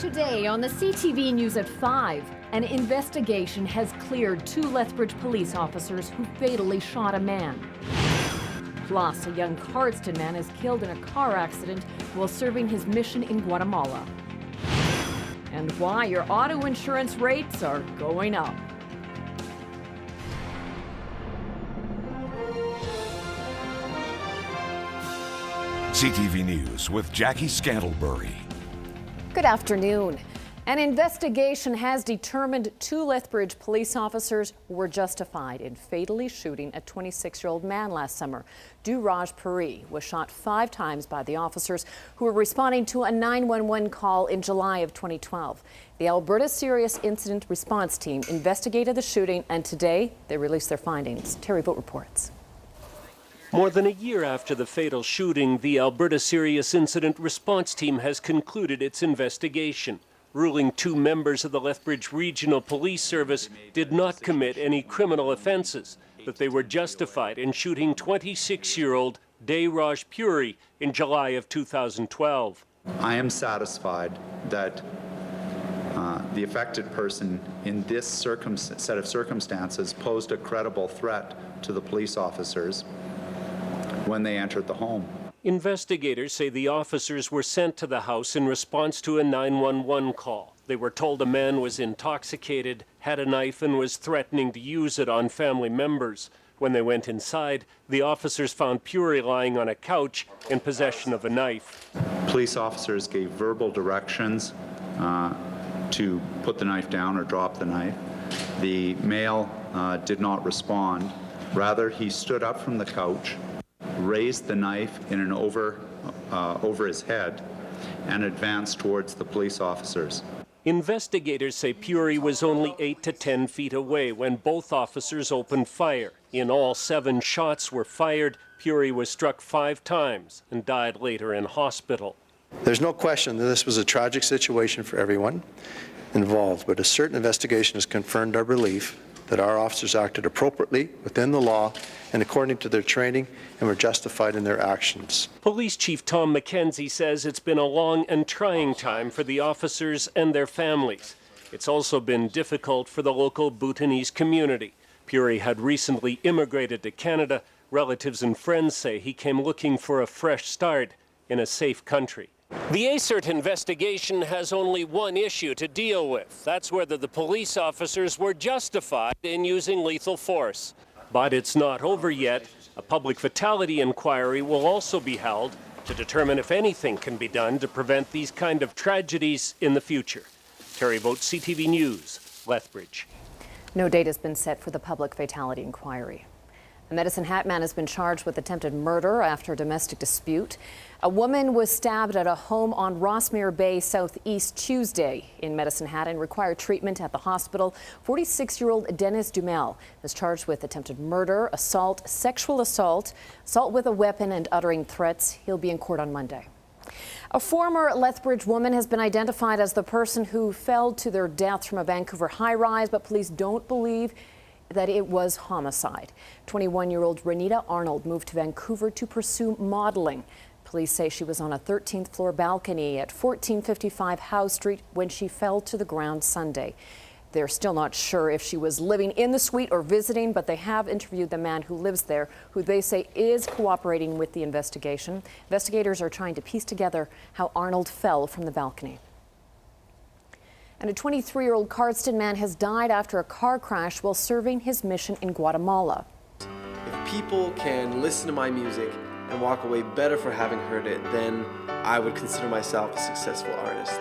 Today on the CTV News at 5, an investigation has cleared 2 Lethbridge police officers who fatally shot a man. Plus, a young Cardston man is killed in a car accident while serving his mission in Guatemala. And why your auto insurance rates are going up. CTV News with Jackie Scantlebury. Good afternoon. An investigation has determined 2 Lethbridge police officers were justified in fatally shooting a 26-year-old man last summer. Duraj Puri was shot 5 times by the officers who were responding to a 911 call in July of 2012. The Alberta Serious Incident Response Team investigated the shooting, and today they released their findings. Terry Vogt reports. More than a year after the fatal shooting, the Alberta Serious Incident Response Team has concluded its investigation, ruling 2 members of the Lethbridge Regional Police Service did not commit any criminal offences, that they were justified in shooting 26-year-old Duraj Puri in July of 2012. I am satisfied that the affected person in this set of circumstances posed a credible threat to the police officers when they entered the home. Investigators say the officers were sent to the house in response to a 911 call. They were told a man was intoxicated, had a knife, and was threatening to use it on family members. When they went inside, the officers found Puri lying on a couch in possession of a knife. Police officers gave verbal directions to put the knife down or drop the knife. The male did not respond. Rather, he stood up from the couch, raised the knife in an over his head, and advanced towards the police officers. Investigators say Puri was only 8 to 10 feet away when both officers opened fire. In all, 7 shots were fired. Puri was struck 5 times and died later in hospital. There's no question that this was a tragic situation for everyone involved, but a certain investigation has confirmed our belief that our officers acted appropriately within the law and according to their training and were justified in their actions. Police Chief Tom McKenzie says it's been a long and trying time for the officers and their families. It's also been difficult for the local Bhutanese community. Puri had recently immigrated to Canada. Relatives and friends say he came looking for a fresh start in a safe country. The ACERT investigation has only one issue to deal with. That's whether the police officers were justified in using lethal force. But it's not over yet. A public fatality inquiry will also be held to determine if anything can be done to prevent these kind of tragedies in the future. Terry Vogt, CTV News, Lethbridge. No date has been set for the public fatality inquiry. A Medicine Hat man has been charged with attempted murder after a domestic dispute. A woman was stabbed at a home on Rossmere Bay Southeast Tuesday in Medicine Hat and required treatment at the hospital. 46-year-old Dennis Dumel is charged with attempted murder, assault, sexual assault, assault with a weapon, and uttering threats. He'll be in court on Monday. A former Lethbridge woman has been identified as the person who fell to their death from a Vancouver high-rise, but police don't believe that it was homicide. 21-year-old Renita Arnold moved to Vancouver to pursue modeling. Police say she was on a 13th floor balcony at 1455 Howe Street when she fell to the ground Sunday. They're still not sure if she was living in the suite or visiting, but they have interviewed the man who lives there, who they say is cooperating with the investigation. Investigators are trying to piece together how Arnold fell from the balcony. And a 23-year-old Cardston man has died after a car crash while serving his mission in Guatemala. If people can listen to my music and walk away better for having heard it, then I would consider myself a successful artist.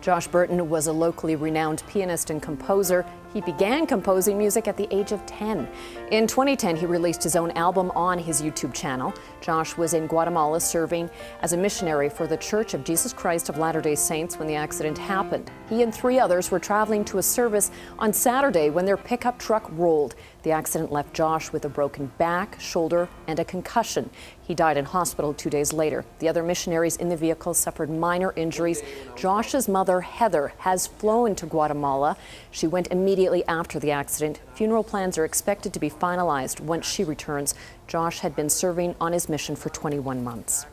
Josh Burton was a locally renowned pianist and composer. He began composing music at the age of 10. In 2010, he released his own album on his YouTube channel. Josh was in Guatemala serving as a missionary for the Church of Jesus Christ of Latter-day Saints when the accident happened. He and 3 others were traveling to a service on Saturday when their pickup truck rolled. The accident left Josh with a broken back, shoulder, and a concussion. He died in hospital 2 days later. The other missionaries in the vehicle suffered minor injuries. Josh's mother, Heather, has flown to Guatemala. She went immediately after the accident. Funeral plans are expected to be finalized once she returns. Josh had been serving on his mission for 21 months.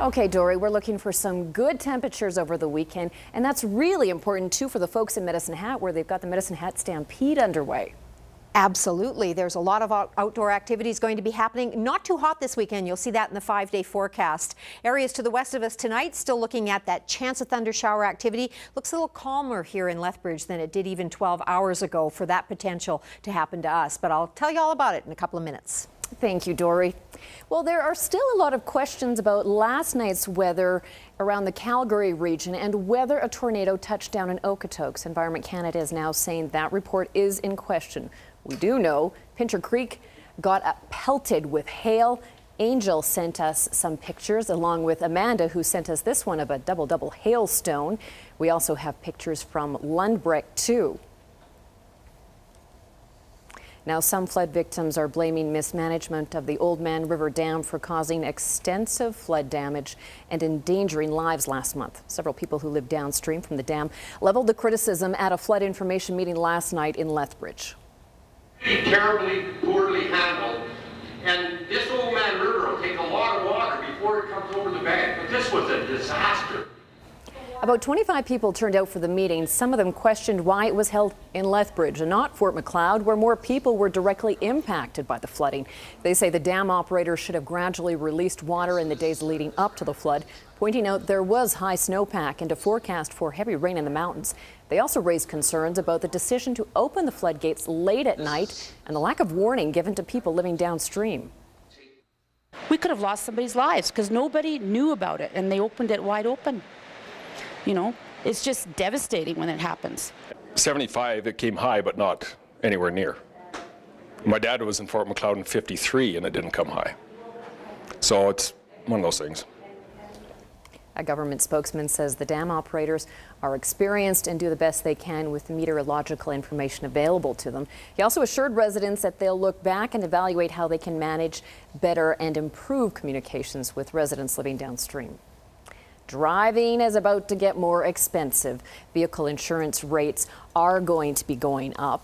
Okay, Dory, we're looking for some good temperatures over the weekend, and that's really important too for the folks in Medicine Hat, where they've got the Medicine Hat Stampede underway. Absolutely. There's a lot of outdoor activities going to be happening. Not too hot this weekend. You'll see that in the 5-day forecast. Areas to the west of us tonight still looking at that chance of thunder shower activity. Looks a little calmer here in Lethbridge than it did even 12 hours ago for that potential to happen to us. But I'll tell you all about it in a couple of minutes. Thank you, Dory. Well, there are still a lot of questions about last night's weather around the Calgary region and whether a tornado touched down in Okotoks. Environment Canada is now saying that report is in question. We do know Pincher Creek got pelted with hail. Angel sent us some pictures along with Amanda, who sent us this one of a double hailstone. We also have pictures from Lundbreck too. Now, some flood victims are blaming mismanagement of the Old Man River Dam for causing extensive flood damage and endangering lives last month. Several people who live downstream from the dam leveled the criticism at a flood information meeting last night in Lethbridge. Terribly, poorly handled, and this Old Man River will take a lot of water before it comes over the bank, but this was a disaster. About 25 people turned out for the meeting. Some of them questioned why it was held in Lethbridge and not Fort Macleod, where more people were directly impacted by the flooding. They say the dam operator should have gradually released water in the days leading up to the flood, pointing out there was high snowpack and a forecast for heavy rain in the mountains. They also raised concerns about the decision to open the floodgates late at night and the lack of warning given to people living downstream. We could have lost somebody's lives because nobody knew about it and they opened it wide open. You know, it's just devastating when it happens. 75, it came high, but not anywhere near. My dad was in Fort Macleod in 53 and it didn't come high. So it's one of those things. A government spokesman says the dam operators are experienced and do the best they can with the meteorological information available to them. He also assured residents that they'll look back and evaluate how they can manage better and improve communications with residents living downstream. Driving is about to get more expensive. Vehicle insurance rates are going to be going up.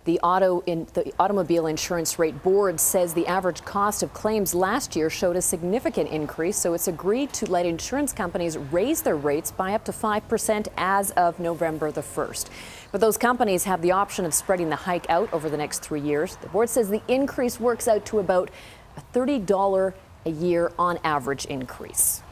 The Automobile Insurance Rate Board says the average cost of claims last year showed a significant increase, so it's agreed to let insurance companies raise their rates by up to 5% as of November the 1st. But those companies have the option of spreading the hike out over the next 3 years. The board says the increase works out to about a $30 a year on average increase.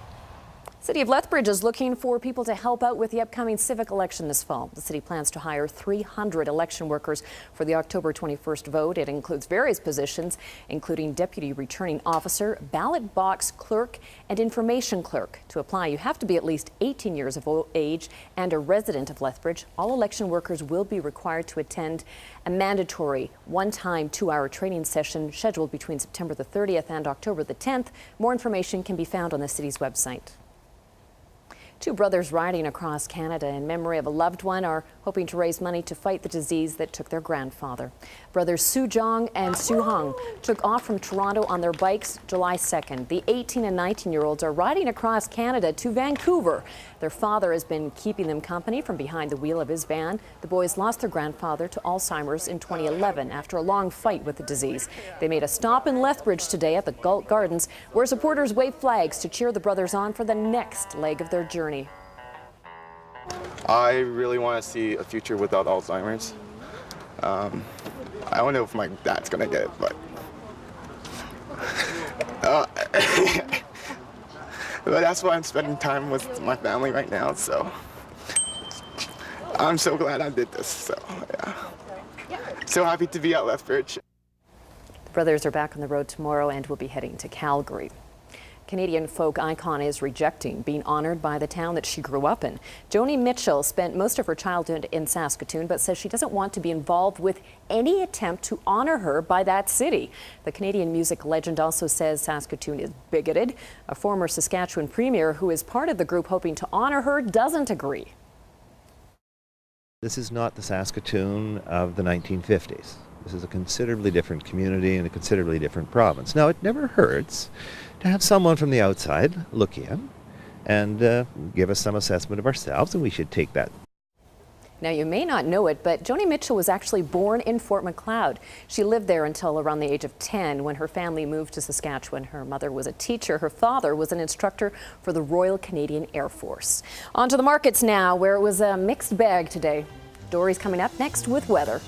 City of Lethbridge is looking for people to help out with the upcoming civic election this fall. The city plans to hire 300 election workers for the October 21st vote. It includes various positions, including deputy returning officer, ballot box clerk, and information clerk. To apply, you have to be at least 18 years of age and a resident of Lethbridge. All election workers will be required to attend a mandatory one-time 2-hour training session scheduled between September the 30th and October the 10th. More information can be found on the city's website. Two brothers riding across Canada in memory of a loved one are hoping to raise money to fight the disease that took their grandfather. Brothers Su Jong and Su Hung took off from Toronto on their bikes July 2nd. The 18 and 19-year-olds are riding across Canada to Vancouver. Their father has been keeping them company from behind the wheel of his van. The boys lost their grandfather to Alzheimer's in 2011 after a long fight with the disease. They made a stop in Lethbridge today at the Galt Gardens, where supporters waved flags to cheer the brothers on for the next leg of their journey. I really want to see a future without Alzheimer's. I don't know if my dad's gonna get it, but but that's why I'm spending time with my family right now. So I'm so glad I did this. So yeah, so happy to be at Lethbridge. The brothers are back on the road tomorrow and will be heading to Calgary. Canadian folk icon is rejecting being honored by the town that she grew up in. Joni Mitchell spent most of her childhood in Saskatoon, but says she doesn't want to be involved with any attempt to honor her by that city. The Canadian music legend also says Saskatoon is bigoted. A former Saskatchewan premier who is part of the group hoping to honor her doesn't agree. This is not the Saskatoon of the 1950s. This is a considerably different community and a considerably different province. Now, it never hurts to have someone from the outside look in and give us some assessment of ourselves, and we should take that. Now, you may not know it, but Joni Mitchell was actually born in Fort Macleod. She lived there until around the age of 10 when her family moved to Saskatchewan. Her mother was a teacher. Her father was an instructor for the Royal Canadian Air Force. On to the markets now, where it was a mixed bag today. Stories coming up next with weather.